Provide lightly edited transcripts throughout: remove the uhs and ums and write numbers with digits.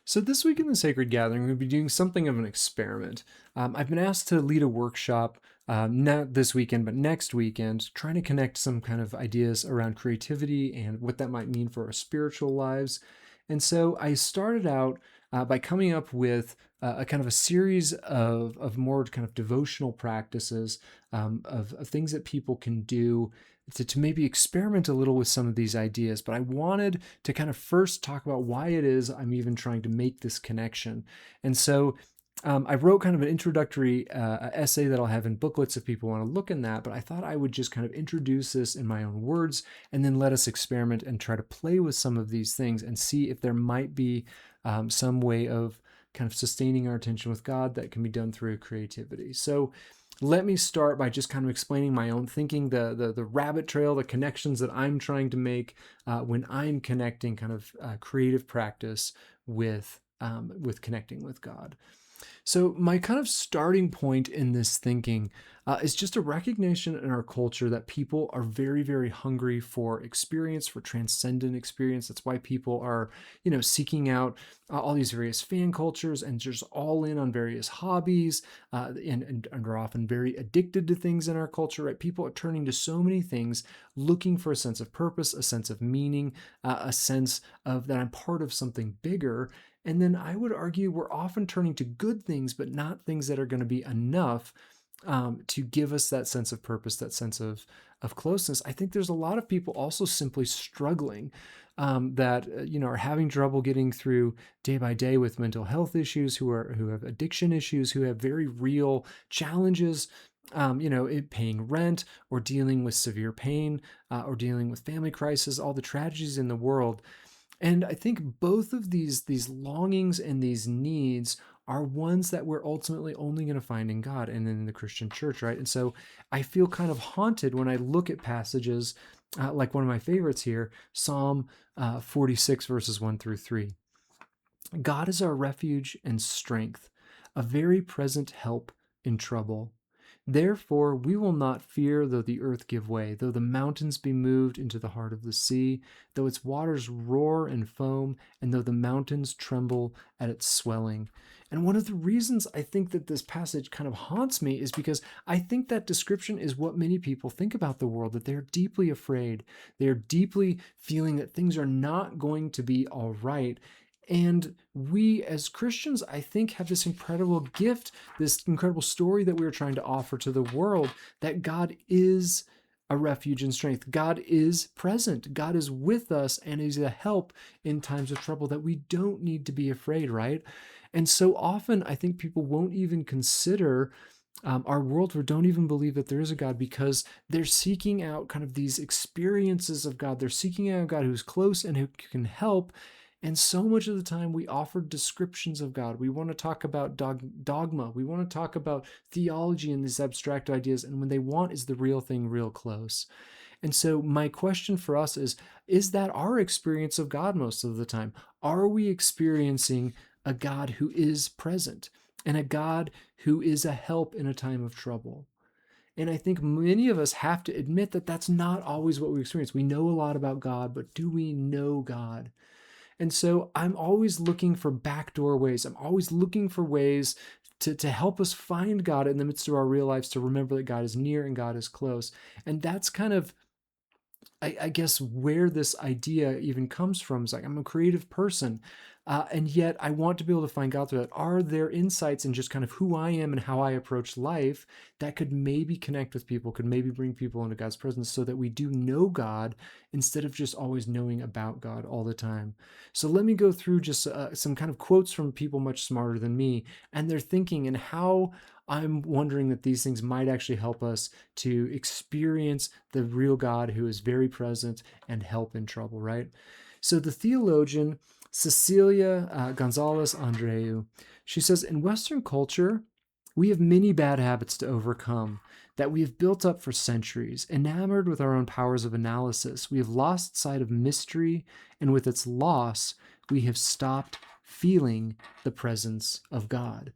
So this week in the Sacred Gathering, we'll be doing something of an experiment. I've been asked to lead a workshop, not this weekend, but next weekend, trying to connect some kind of ideas around creativity and what that might mean for our spiritual lives. And so I started out by coming up with a kind of a series of more kind of devotional practices, of things that people can do to maybe experiment a little with some of these ideas. But I wanted to kind of first talk about why it is I'm even trying to make this connection. And so I wrote kind of an introductory essay that I'll have in booklets if people want to look in that, but I thought I would just kind of introduce this in my own words and then let us experiment and try to play with some of these things and see if there might be some way of kind of sustaining our attention with God that can be done through creativity. So let me start by just kind of explaining my own thinking, the rabbit trail, the connections that I'm trying to make when I'm connecting kind of creative practice with connecting with God. So, my kind of starting point in this thinking is just a recognition in our culture that people are very, very hungry for experience, for transcendent experience. That's why people are, seeking out all these various fan cultures and just all in on various hobbies, and are often very addicted to things in our culture, right? People are turning to so many things, looking for a sense of purpose, a sense of meaning, a sense of that I'm part of something bigger. And then I would argue we're often turning to good things, but not things that are going to be enough to give us that sense of purpose, that sense of closeness. I think there's a lot of people also simply struggling that are having trouble getting through day by day with mental health issues, who have addiction issues, who have very real challenges. Paying rent or dealing with severe pain or dealing with family crisis, all the tragedies in the world. And I think both of these longings and these needs are ones that we're ultimately only going to find in God and in the Christian church, right? And so I feel kind of haunted when I look at passages like one of my favorites here, Psalm 46, verses 1 through 3. God is our refuge and strength, a very present help in trouble. Therefore, we will not fear though the earth give way, though the mountains be moved into the heart of the sea, though its waters roar and foam, and though the mountains tremble at its swelling. And one of the reasons I think that this passage kind of haunts me is because I think that description is what many people think about the world, that they're deeply afraid. They're deeply feeling that things are not going to be all right. And we as Christians, I think, have this incredible gift, this incredible story that we're trying to offer to the world, that God is a refuge and strength. God is present. God is with us and is a help in times of trouble, that we don't need to be afraid, right? And so often I think people won't even consider our world, or don't even believe that there is a God, because they're seeking out kind of these experiences of God. They're seeking out a God who's close and who can help. And so much of the time, we offer descriptions of God. We want to talk about dogma. We want to talk about theology and these abstract ideas. And when they want is the real thing, real close. And so, my question for us is that our experience of God most of the time? Are we experiencing a God who is present and a God who is a help in a time of trouble? And I think many of us have to admit that that's not always what we experience. We know a lot about God, but do we know God? And so I'm always looking for backdoor ways. I'm always looking for ways to help us find God in the midst of our real lives, to remember that God is near and God is close. And that's kind of, I guess, where this idea even comes from. Is like, I'm a creative person, and yet I want to be able to find God through that. Are there insights in just kind of who I am and how I approach life that could maybe connect with people, could maybe bring people into God's presence, so that we do know God instead of just always knowing about God all the time? So let me go through just some kind of quotes from people much smarter than me and their thinking, and how I'm wondering that these things might actually help us to experience the real God who is very present and help in trouble, right? So the theologian Cecilia Gonzalez Andreu, she says, in Western culture, we have many bad habits to overcome that we have built up for centuries. Enamored with our own powers of analysis, we have lost sight of mystery, and with its loss, we have stopped feeling the presence of God.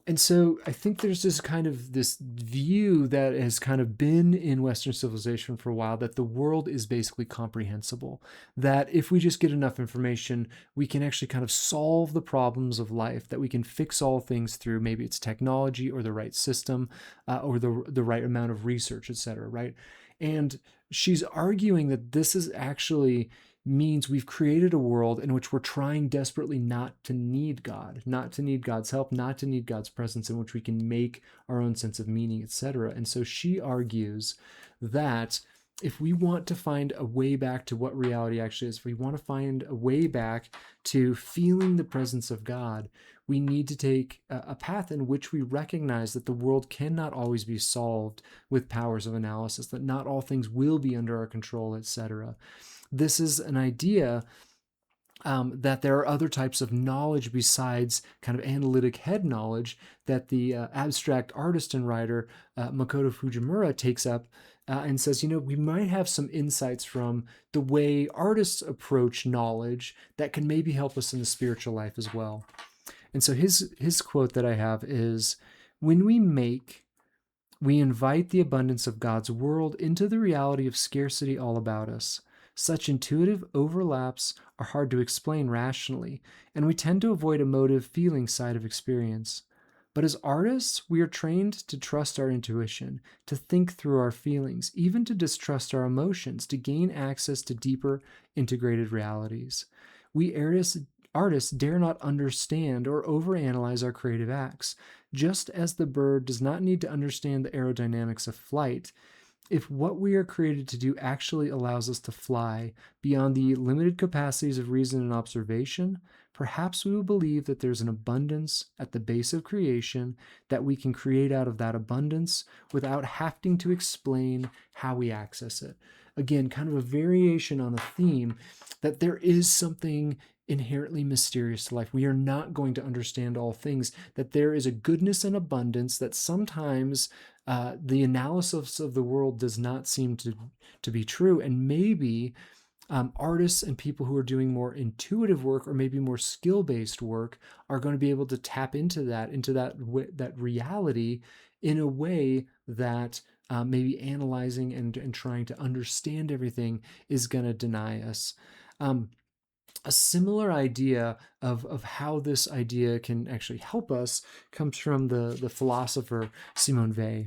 And so I think there's this kind of this view that has kind of been in Western civilization for a while, that the world is basically comprehensible, that if we just get enough information, we can actually kind of solve the problems of life, that we can fix all things through maybe it's technology or the right system, or the right amount of research, etc. Right? And she's arguing that this is actually means we've created a world in which we're trying desperately not to need God, not to need God's help, not to need God's presence, in which we can make our own sense of meaning, etc. And so she argues that if we want to find a way back to what reality actually is, if we want to find a way back to feeling the presence of God, we need to take a path in which we recognize that the world cannot always be solved with powers of analysis, that not all things will be under our control, etc. This is an idea that there are other types of knowledge besides kind of analytic head knowledge that the abstract artist and writer Makoto Fujimura takes up and says, we might have some insights from the way artists approach knowledge that can maybe help us in the spiritual life as well. And so his quote that I have is, "When we make, we invite the abundance of God's world into the reality of scarcity all about us. Such intuitive overlaps are hard to explain rationally, and we tend to avoid emotive feeling side of experience. But as artists, we are trained to trust our intuition, to think through our feelings, even to distrust our emotions, to gain access to deeper integrated realities. We artists dare not understand or overanalyze our creative acts. Just as the bird does not need to understand the aerodynamics of flight, if what we are created to do actually allows us to fly beyond the limited capacities of reason and observation, perhaps we will believe that there's an abundance at the base of creation, that we can create out of that abundance without having to explain how we access it." Again, kind of a variation on a theme that there is something inherently mysterious to life. We are not going to understand all things, that there is a goodness and abundance that sometimes the analysis of the world does not seem to be true. And maybe artists and people who are doing more intuitive work or maybe more skill-based work are going to be able to tap into that reality in a way that maybe analyzing and trying to understand everything is going to deny us. A similar idea of how this idea can actually help us comes from the philosopher Simone Weil.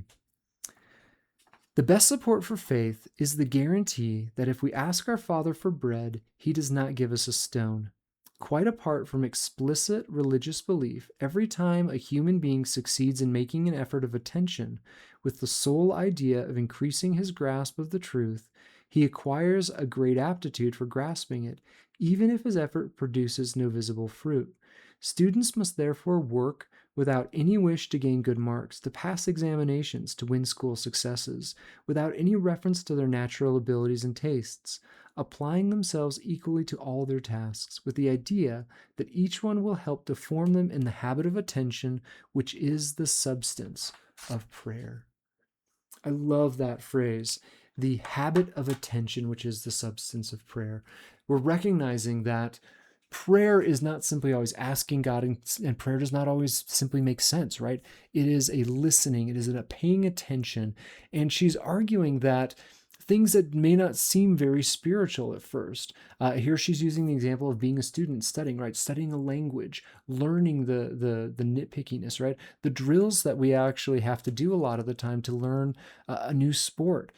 "The best support for faith is the guarantee that if we ask our Father for bread, he does not give us a stone. Quite apart from explicit religious belief, every time a human being succeeds in making an effort of attention with the sole idea of increasing his grasp of the truth, he acquires a great aptitude for grasping it, even if his effort produces no visible fruit. Students must therefore work without any wish to gain good marks, to pass examinations, to win school successes, without any reference to their natural abilities and tastes, applying themselves equally to all their tasks, with the idea that each one will help to form them in the habit of attention, which is the substance of prayer." I love that phrase, the habit of attention, which is the substance of prayer. We're recognizing that prayer is not simply always asking God, and prayer does not always simply make sense, right? It is a listening, it is a paying attention. And she's arguing that things that may not seem very spiritual at first. Here she's using the example of being a student, studying, right? Studying a language, learning the nitpickiness, right? The drills that we actually have to do a lot of the time to learn a new sport.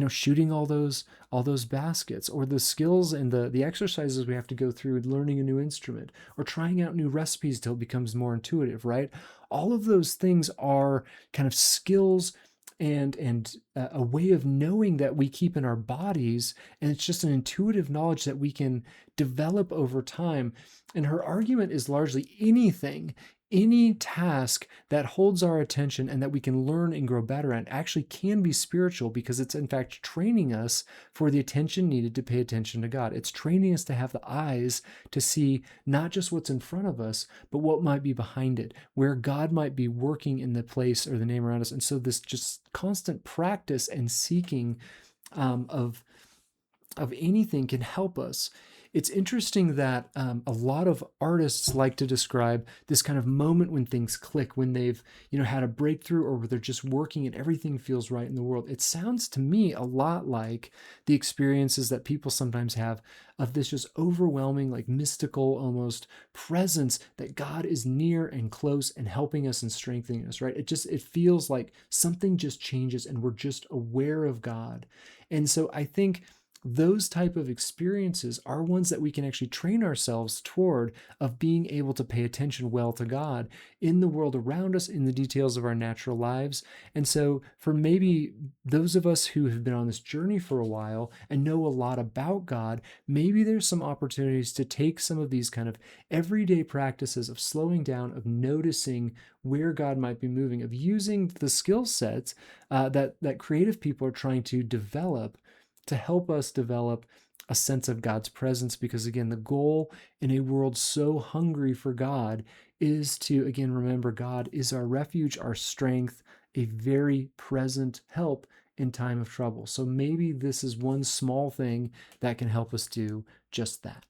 Shooting all those baskets, or the skills and the exercises we have to go through learning a new instrument, or trying out new recipes till it becomes more intuitive, right? All of those things are kind of skills and a way of knowing that we keep in our bodies, and it's just an intuitive knowledge that we can develop over time. And her argument is largely any task that holds our attention and that we can learn and grow better at actually can be spiritual, because it's in fact training us for the attention needed to pay attention to God. It's training us to have the eyes to see not just what's in front of us, but what might be behind it, where God might be working in the place or the name around us. And so this just constant practice and seeking of anything can help us. It's interesting that a lot of artists like to describe this kind of moment when things click, when they've, had a breakthrough or where they're just working and everything feels right in the world. It sounds to me a lot like the experiences that people sometimes have of this just overwhelming, like mystical almost presence that God is near and close and helping us and strengthening us, right? It feels like something just changes and we're just aware of God. And so I think those type of experiences are ones that we can actually train ourselves toward, of being able to pay attention well to God in the world around us, in the details of our natural lives. And so for maybe those of us who have been on this journey for a while and know a lot about God, maybe there's some opportunities to take some of these kind of everyday practices of slowing down, of noticing where God might be moving, of using the skill sets that creative people are trying to develop to help us develop a sense of God's presence. Because again, the goal in a world so hungry for God is to, again, remember God is our refuge, our strength, a very present help in time of trouble. So maybe this is one small thing that can help us do just that.